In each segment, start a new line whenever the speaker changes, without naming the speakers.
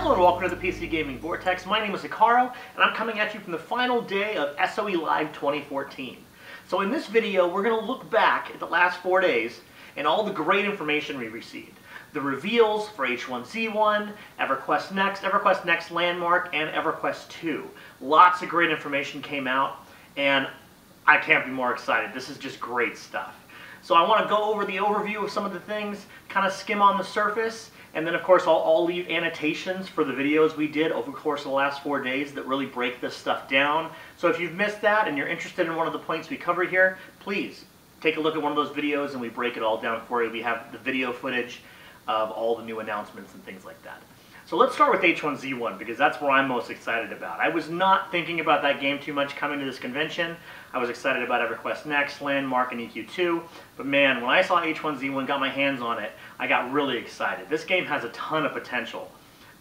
Hello and welcome to the PC Gaming Vortex. My name is Hikaro, and I'm coming at you from the final day of SOE Live 2014. So in this video, we're going to look back at the last 4 days and all the great information we received. The reveals for H1Z1, EverQuest Next Landmark, and EverQuest 2. Lots of great information came out, and I can't be more excited. This is just great stuff. So I want to go over the overview of some of the things, kind of skim on the surface, and then of course I'll leave annotations for the videos we did over the course of the last 4 days that really break this stuff down. So if you've missed that and you're interested in one of the points we cover here, please take a look at one of those videos and we break it all down for you. We have the video footage of all the new announcements and things like that. So let's start with H1Z1 because that's where I'm most excited about. I was not thinking about that game too much coming to this convention. I was excited about EverQuest Next, Landmark, and EQ2. But man, when I saw H1Z1, got my hands on it, I got really excited. This game has a ton of potential.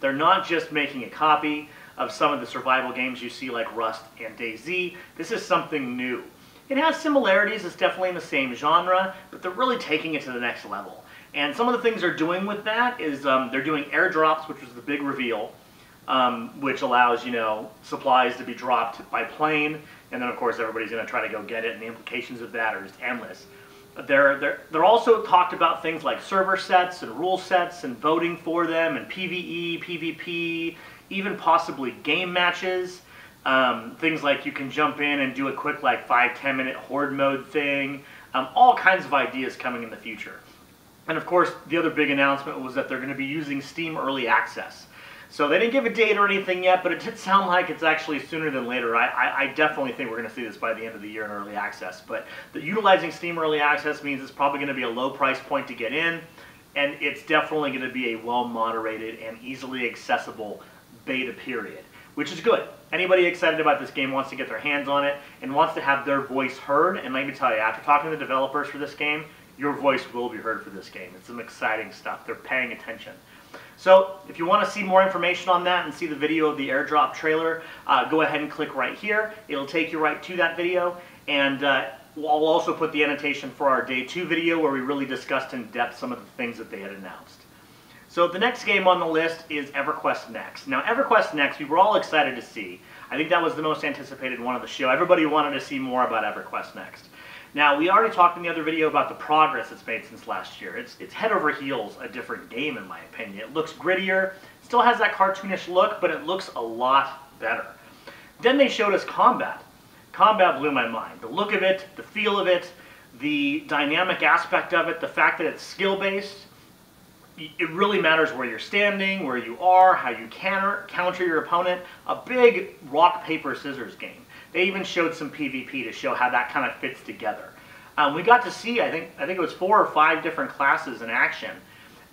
They're not just making a copy of some of the survival games you see like Rust and DayZ. This is something new. It has similarities, it's definitely in the same genre, but they're really taking it to the next level. And some of the things they're doing with that is they're doing airdrops, which was the big reveal, which allows, supplies to be dropped by plane, and then of course everybody's going to try to go get it, and the implications of that are just endless. They're also talked about things like server sets and rule sets and voting for them, and PvE, PvP, even possibly game matches. Things like you can jump in and do a quick 5-10 minute horde mode thing. All kinds of ideas coming in the future. And of course, the other big announcement was that they're going to be using Steam Early Access. So they didn't give a date or anything yet, but it did sound like it's actually sooner than later. I definitely think we're going to see this by the end of the year in Early Access. But utilizing Steam Early Access means it's probably going to be a low price point to get in, and it's definitely going to be a well-moderated and easily accessible beta period, which is good. Anybody excited about this game wants to get their hands on it and wants to have their voice heard. And let me tell you, after talking to the developers for this game, your voice will be heard for this game. It's some exciting stuff. They're paying attention. So if you want to see more information on that and see the video of the airdrop trailer, go ahead and click right here. It'll take you right to that video. And I'll also put the annotation for our Day 2 video where we really discussed in depth some of the things that they had announced. So the next game on the list is EverQuest Next. Now EverQuest Next, we were all excited to see. I think that was the most anticipated one of the show. Everybody wanted to see more about EverQuest Next. Now, we already talked in the other video about the progress it's made since last year. It's head over heels a different game, in my opinion. It looks grittier, still has that cartoonish look, but it looks a lot better. Then they showed us combat. Combat blew my mind. The look of it, the feel of it, the dynamic aspect of it, the fact that it's skill-based. It really matters where you're standing, where you are, how you counter your opponent. A big rock, paper, scissors game. They even showed some PvP to show how that kind of fits together. We got to see, I think it was 4 or 5 different classes in action,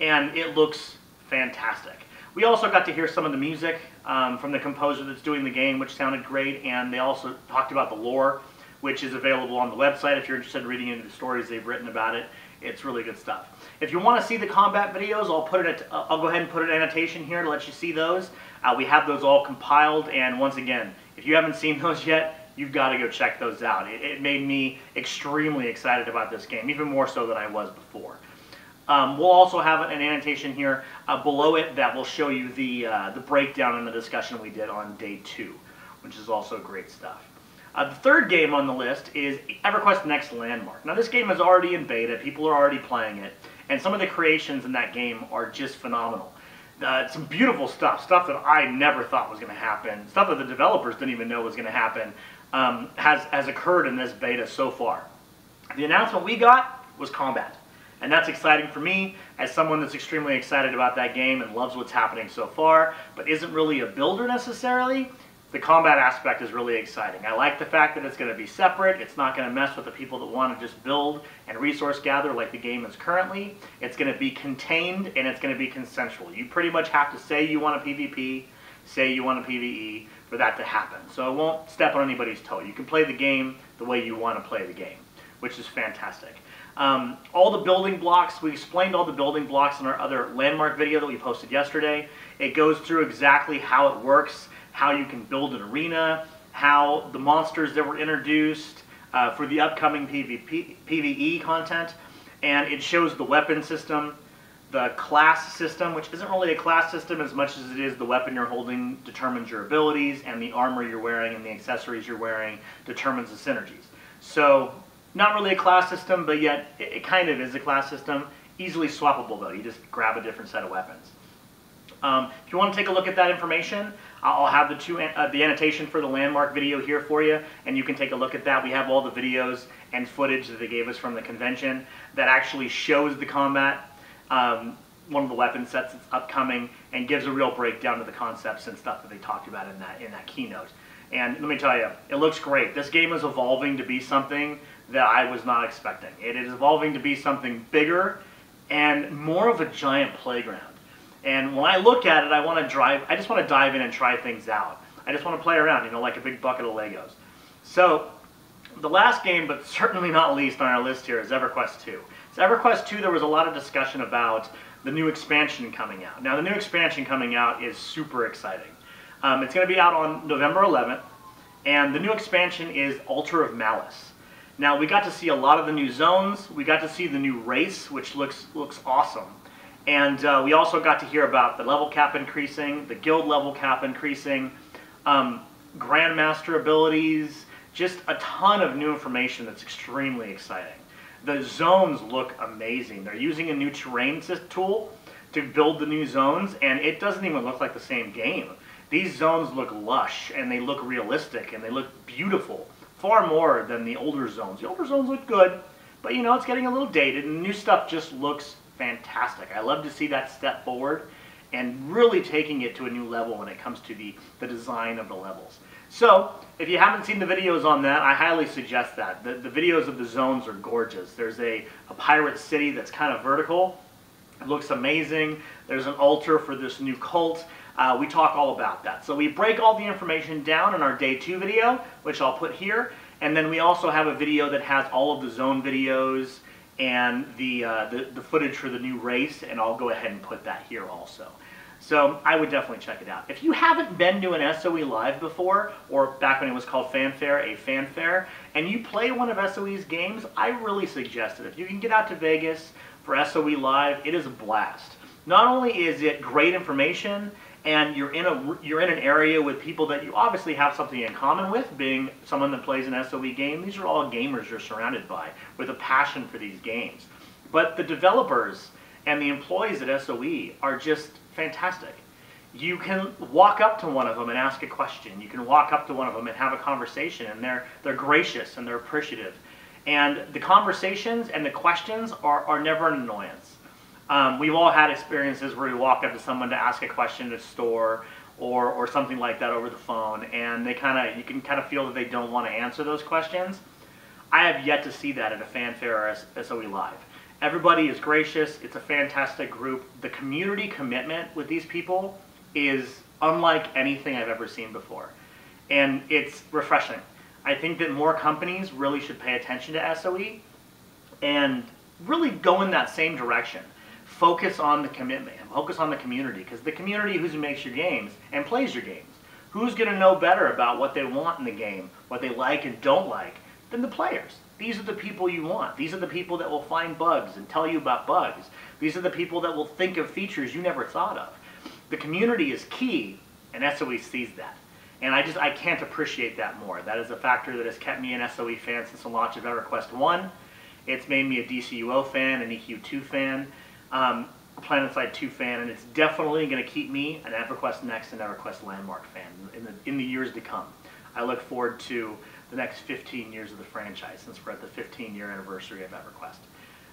and it looks fantastic. We also got to hear some of the music from the composer that's doing the game, which sounded great, and they also talked about the lore, which is available on the website if you're interested in reading into the stories they've written about it. It's really good stuff. If you want to see the combat videos, I'll go ahead and put an annotation here to let you see those. We have those all compiled, and once again, if you haven't seen those yet, you've got to go check those out. It made me extremely excited about this game, even more so than I was before. We'll also have an annotation here below it that will show you the breakdown and the discussion we did on Day 2, which is also great stuff. The third game on the list is EverQuest Next Landmark. Now this game is already in beta, people are already playing it, and some of the creations in that game are just phenomenal. Some beautiful stuff that I never thought was going to happen, stuff that the developers didn't even know was going to happen, has occurred in this beta so far. The announcement we got was combat, and that's exciting for me as someone that's extremely excited about that game and loves what's happening so far, but isn't really a builder necessarily. The combat aspect is really exciting. I like the fact that it's going to be separate. It's not going to mess with the people that want to just build and resource gather like the game is currently. It's going to be contained and it's going to be consensual. You pretty much have to say you want a PvP, say you want a PvE for that to happen. So it won't step on anybody's toe. You can play the game the way you want to play the game, which is fantastic. All the building blocks, we explained all the building blocks in our other Landmark video that we posted yesterday. It goes through exactly how it works, how you can build an arena, how the monsters that were introduced for the upcoming PvE content, and it shows the weapon system, the class system, which isn't really a class system as much as it is the weapon you're holding determines your abilities, and the armor you're wearing and the accessories you're wearing determines the synergies. So not really a class system, but yet it kind of is a class system. Easily swappable though, you just grab a different set of weapons. If you want to take a look at that information, I'll have the annotation for the Landmark video here for you, and you can take a look at that. We have all the videos and footage that they gave us from the convention that actually shows the combat, one of the weapon sets that's upcoming, and gives a real breakdown of the concepts and stuff that they talked about in that keynote. And let me tell you, it looks great. This game is evolving to be something that I was not expecting. It is evolving to be something bigger and more of a giant playground. And when I look at it, I just want to dive in and try things out. I just want to play around, you know, like a big bucket of Legos. So the last game, but certainly not least on our list here, is EverQuest 2. So EverQuest 2, there was a lot of discussion about the new expansion coming out. Now the new expansion coming out is super exciting. It's going to be out on November 11th, and the new expansion is Altar of Malice. Now we got to see a lot of the new zones, we got to see the new race, which looks awesome. And we also got to hear about the level cap increasing, the guild level cap increasing, Grandmaster abilities, just a ton of new information that's extremely exciting. The zones look amazing. They're using a new terrain tool to build the new zones, and it doesn't even look like the same game. These zones look lush, and they look realistic, and they look beautiful, far more than the older zones. The older zones look good, but you know, it's getting a little dated, and the new stuff just looks fantastic. I love to see that step forward and really taking it to a new level when it comes to the design of the levels. So if you haven't seen the videos on that, I highly suggest that. The videos of the zones are gorgeous. There's a pirate city that's kind of vertical. It looks amazing. There's an altar for this new cult. We talk all about that. So we break all the information down in our day 2 video, which I'll put here. And then we also have a video that has all of the zone videos and the footage for the new race, and I'll go ahead and put that here also. So I would definitely check it out. If you haven't been to an SOE Live before, or back when it was called a fanfare, and you play one of SOE's games, I really suggest it. If you can get out to Vegas for SOE Live, it is a blast. Not only is it great information, and you're in an area with people that you obviously have something in common with, being someone that plays an SOE game. These are all gamers you're surrounded by with a passion for these games. But the developers and the employees at SOE are just fantastic. You can walk up to one of them and ask a question. You can walk up to one of them and have a conversation, and they're gracious and they're appreciative. And the conversations and the questions are never an annoyance. We've all had experiences where we walk up to someone to ask a question at a store or something like that over the phone, and you can kind of feel that they don't want to answer those questions. I have yet to see that at a fanfare or SOE Live. Everybody is gracious. It's a fantastic group. The community commitment with these people is unlike anything I've ever seen before, and it's refreshing. I think that more companies really should pay attention to SOE and really go in that same direction. Focus on the commitment, focus on the community, because the community who makes your games and plays your games, who's going to know better about what they want in the game, what they like and don't like, than the players. These are the people you want. These are the people that will find bugs and tell you about bugs. These are the people that will think of features you never thought of. The community is key, and SOE sees that. And I can't appreciate that more. That is a factor that has kept me an SOE fan since the launch of EverQuest 1. It's made me a DCUO fan, an EQ2 fan, PlanetSide 2 fan, and it's definitely going to keep me an EverQuest Next and EverQuest Landmark fan in the years to come. I look forward to the next 15 years of the franchise, since we're at the 15-year anniversary of EverQuest,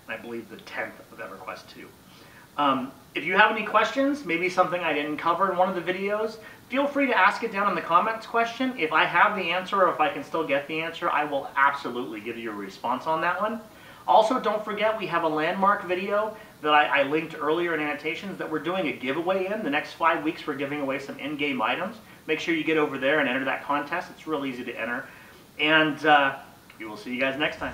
and I believe the 10th of EverQuest 2. If you have any questions, maybe something I didn't cover in one of the videos, feel free to ask it down in the comments question. If I have the answer, or if I can still get the answer, I will absolutely give you a response on that one. Also, don't forget, we have a Landmark video that I linked earlier in Annotations that we're doing a giveaway in. The next 5 weeks we're giving away some in-game items. Make sure you get over there and enter that contest. It's real easy to enter. And we will see you guys next time.